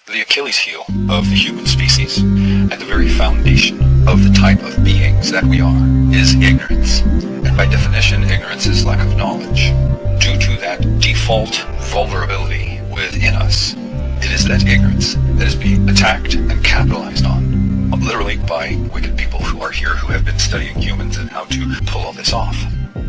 the Achilles heel of the human species and the very foundation of the type of beings that we are is ignorance. And by definition, ignorance is lack of knowledge. Due to that default vulnerability within us, it is that ignorance that is being attacked and capitalized on, literally by wicked people who are here who have been studying humans and how to pull all this off.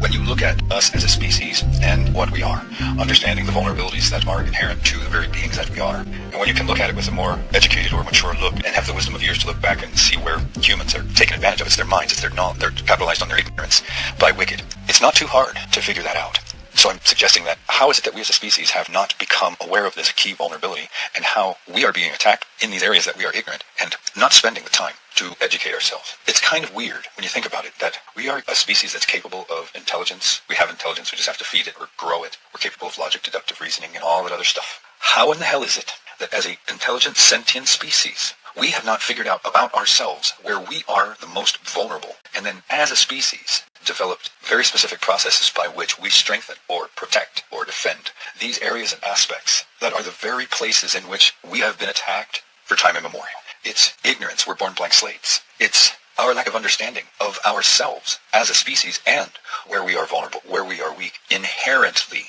When you look at us as a species and what we are, understanding the vulnerabilities that are inherent to the very beings that we are, and when you can look at it with a more educated or mature look and have the wisdom of years to look back and see where humans are taken advantage of, it's their minds, it's their knowledge, they're capitalized on their ignorance by wicked. It's not too hard to figure that out. So I'm suggesting that how is it that we as a species have not become aware of this key vulnerability and how we are being attacked in these areas that we are ignorant and not spending the time to educate ourselves. It's kind of weird when you think about it that we are a species that's capable of intelligence. We have intelligence, we just have to feed it or grow it. We're capable of logic, deductive reasoning, and all that other stuff. How in the hell is it that as an intelligent, sentient species, we have not figured out about ourselves where we are the most vulnerable, and then as a species developed very specific processes by which we strengthen or protect or defend these areas and aspects that are the very places in which we have been attacked for time immemorial. It's ignorance. We're born blank slates. It's our lack of understanding of ourselves as a species and where we are vulnerable, where we are weak inherently,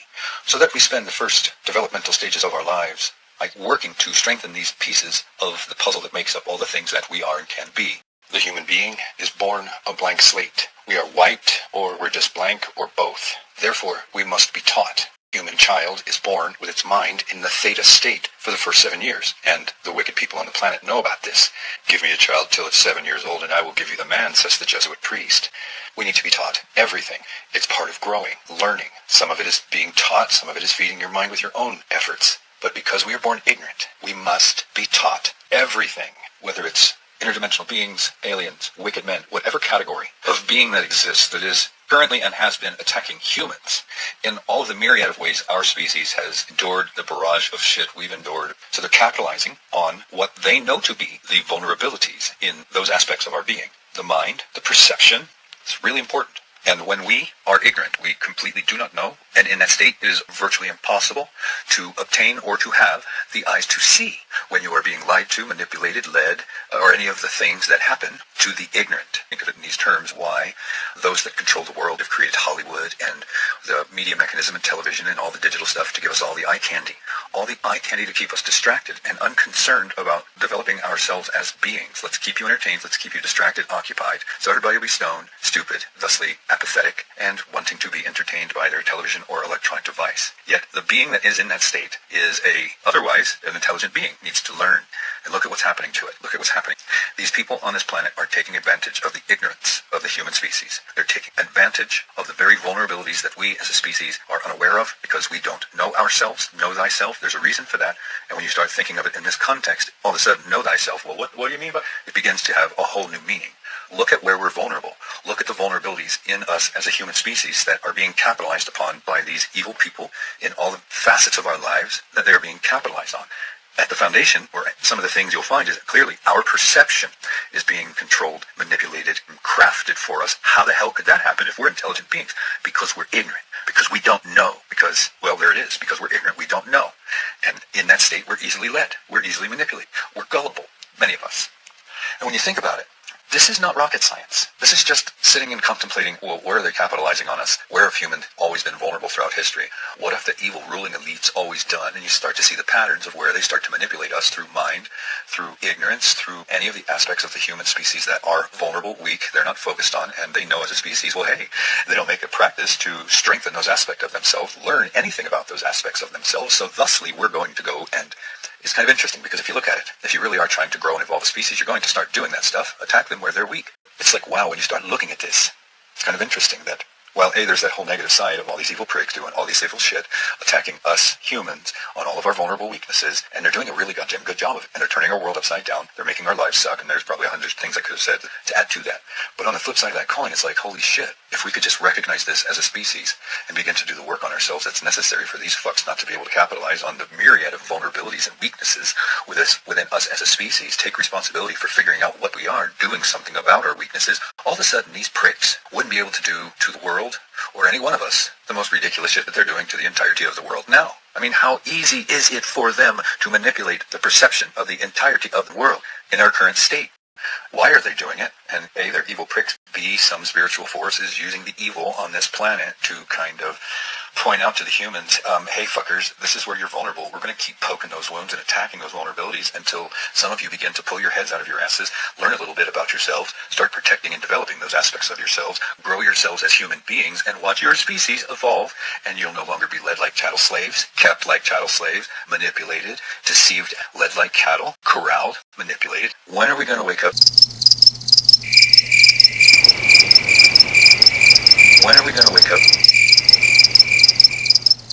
so that we spend the first developmental stages of our lives like working to strengthen these pieces of the puzzle that makes up all the things that we are and can be. The human being is born a blank slate. We are wiped, or we're just blank, or both. Therefore, we must be taught. Human child is born with its mind in the theta state for the first 7 years, and the wicked people on the planet know about this. Give me a child till it's 7 years old, and I will give you the man, says the Jesuit priest. We need to be taught everything. It's part of growing, learning. Some of it is being taught, some of it is feeding your mind with your own efforts. But because we are born ignorant, we must be taught everything, whether it's interdimensional beings, aliens, wicked men, whatever category of being that exists that is currently and has been attacking humans. In all of the myriad of ways our species has endured the barrage of shit we've endured. So they're capitalizing on what they know to be the vulnerabilities in those aspects of our being. The mind, the perception, it's really important. And when we are ignorant, we completely do not know, and in that state it is virtually impossible to obtain or to have the eyes to see when you are being lied to, manipulated, led, or any of the things that happen to the ignorant. Think of it in these terms, why those that control the world have created Hollywood and the media mechanism and television and all the digital stuff to give us all the eye candy. All the eye candy to keep us distracted and unconcerned about developing ourselves as beings. Let's keep you entertained, let's keep you distracted, occupied, so everybody will be stoned, stupid, thusly apathetic, and wanting to be entertained by their television or electronic device. Yet the being that is in that state is otherwise an intelligent being, needs to learn. And look at what's happening to it. Look at what's happening. These people on this planet are taking advantage of the ignorance of the human species. They're taking advantage of the very vulnerabilities that we as a species are unaware of because we don't know ourselves. Know thyself. There's a reason for that. And when you start thinking of it in this context, all of a sudden, know thyself. Well, what do you mean by it? It begins to have a whole new meaning. Look at where we're vulnerable. Look at the vulnerabilities in us as a human species that are being capitalized upon by these evil people in all the facets of our lives that they're being capitalized on. At the foundation, or some of the things you'll find is that clearly our perception is being controlled, manipulated, and crafted for us. How the hell could that happen if we're intelligent beings? Because we're ignorant. Because we don't know. Because, well, there it is. Because we're ignorant. We don't know. And in that state, we're easily led. We're easily manipulated. We're gullible. Many of us. And when you think about it, this is not rocket science. This is just sitting and contemplating, well, where are they capitalizing on us? Where have humans always been vulnerable throughout history? What have the evil ruling elites always done? And you start to see the patterns of where they start to manipulate us through mind, through ignorance, through any of the aspects of the human species that are vulnerable, weak, they're not focused on, and they know as a species, well, hey, they don't make a practice to strengthen those aspects of themselves, learn anything about those aspects of themselves, so thusly we're going to go and it's kind of interesting because if you look at it, if you really are trying to grow and evolve a species, you're going to start doing that stuff, attack them where they're weak. It's like, wow, when you start looking at this, it's kind of interesting that, well, there's that whole negative side of all these evil pricks doing all this evil shit, attacking us humans on all of our vulnerable weaknesses, and they're doing a really goddamn good job of it, and they're turning our world upside down, they're making our lives suck, and there's probably 100 things I could have said to add to that. But on the flip side of that coin, it's like, holy shit, if we could just recognize this as a species and begin to do the work on ourselves that's necessary for these fucks not to be able to capitalize on the myriad of vulnerabilities and weaknesses within us as a species, take responsibility for figuring out what we are, doing something about our weaknesses, all of a sudden these pricks wouldn't be able to do to the world, or any one of us, the most ridiculous shit that they're doing to the entirety of the world now. I mean, how easy is it for them to manipulate the perception of the entirety of the world in our current state? Why are they doing it? And A, they're evil pricks. B, some spiritual force is using the evil on this planet to kind of point out to the humans, hey fuckers, this is where you're vulnerable. We're going to keep poking those wounds and attacking those vulnerabilities until some of you begin to pull your heads out of your asses, learn a little bit about yourselves, start protecting and developing those aspects of yourselves, grow yourselves as human beings, and watch your species evolve, and you'll no longer be led like chattel slaves, kept like chattel slaves, manipulated, deceived, led like cattle, corralled, manipulated. When are we going to wake up? When are we going to wake up?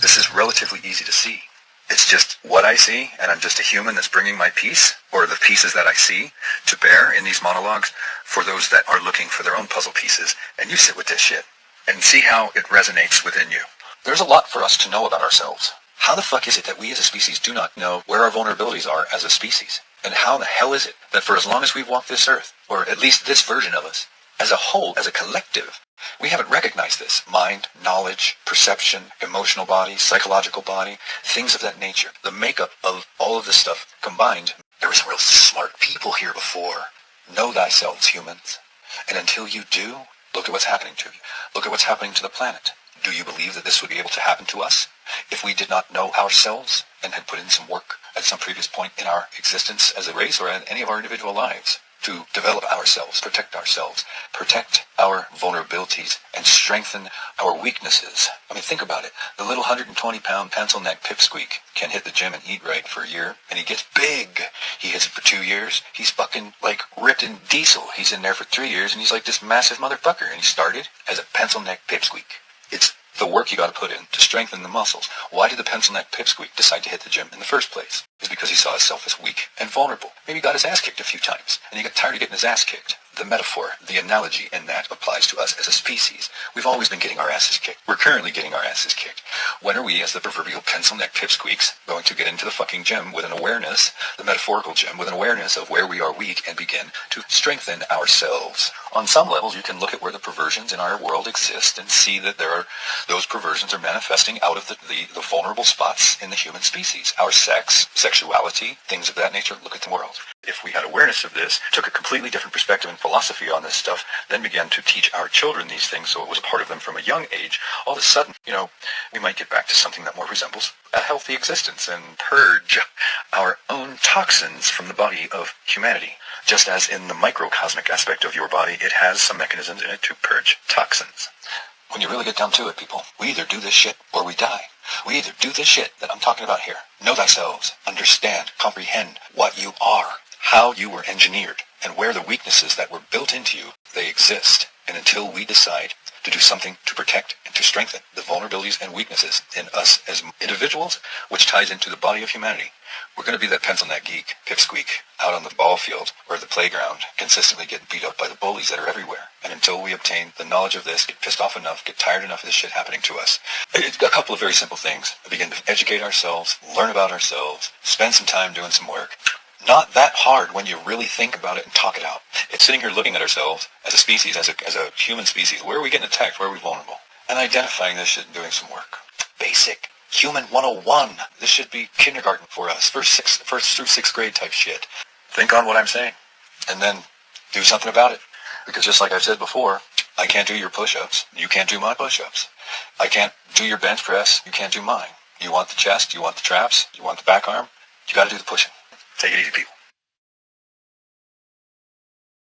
This is relatively easy to see. It's just what I see, and I'm just a human that's bringing my piece, or the pieces that I see, to bear in these monologues for those that are looking for their own puzzle pieces. And you sit with this shit and see how it resonates within you. There's a lot for us to know about ourselves. How the fuck is it that we as a species do not know where our vulnerabilities are as a species? And how the hell is it that for as long as we've walked this earth, or at least this version of us, as a whole, as a collective, we haven't recognized this. Mind, knowledge, perception, emotional body, psychological body, things of that nature. The makeup of all of this stuff combined. There were some real smart people here before. Know thyself, humans. And until you do, look at what's happening to you. Look at what's happening to the planet. Do you believe that this would be able to happen to us if we did not know ourselves and had put in some work at some previous point in our existence as a race or in any of our individual lives to develop ourselves, protect our vulnerabilities, and strengthen our weaknesses? I mean, think about it. The little 120-pound pencil neck pipsqueak can hit the gym and eat right for a year, and he gets big. He hits it for 2 years. He's fucking like ripped in diesel. He's in there for 3 years, and he's like this massive motherfucker, and he started as a pencil neck pipsqueak. It's the work you got to put in to strengthen the muscles. Why did the pencil neck pipsqueak decide to hit the gym in the first place? It's because he saw himself as weak and vulnerable. Maybe he got his ass kicked a few times, and he got tired of getting his ass kicked. The metaphor, the analogy in that applies to us as a species. We've always been getting our asses kicked. We're currently getting our asses kicked. When are we, as the proverbial pencil neck pipsqueaks, going to get into the fucking gym with an awareness, the metaphorical gym, with an awareness of where we are weak and begin to strengthen ourselves? On some levels, you can look at where the perversions in our world exist and see that those perversions are manifesting out of the vulnerable spots in the human species. Our sex, sexuality, things of that nature. Look at the world. If we had awareness of this, took a completely different perspective and philosophy on this stuff, then began to teach our children these things so it was a part of them from a young age, all of a sudden, we might get back to something that more resembles a healthy existence and purge our own toxins from the body of humanity. Just as in the microcosmic aspect of your body, it has some mechanisms in it to purge toxins. When you really get down to it, people, we either do this shit or we die. We either do this shit that I'm talking about here. Know thyselves. Understand. Comprehend what you are. How you were engineered. And where the weaknesses that were built into you, they exist. And until we decide to do something to protect and to strengthen the vulnerabilities and weaknesses in us as individuals, which ties into the body of humanity, we're going to be that pencil neck geek, pipsqueak, out on the ball field or the playground, consistently getting beat up by the bullies that are everywhere. And until we obtain the knowledge of this, get pissed off enough, get tired enough of this shit happening to us, it's a couple of very simple things. Begin to educate ourselves, learn about ourselves, spend some time doing some work. Not that hard when you really think about it and talk it out. It's sitting here looking at ourselves as a species, as a human species. Where are we getting attacked? Where are we vulnerable? And identifying this shit and doing some work. Basic Human 101. This should be kindergarten for us. First through sixth grade type shit. Think on what I'm saying. And then do something about it. Because just like I've said before, I can't do your push-ups. You can't do my push-ups. I can't do your bench press. You can't do mine. You want the chest? You want the traps? You want the back arm? You got to do the pushing. Take it easy, people.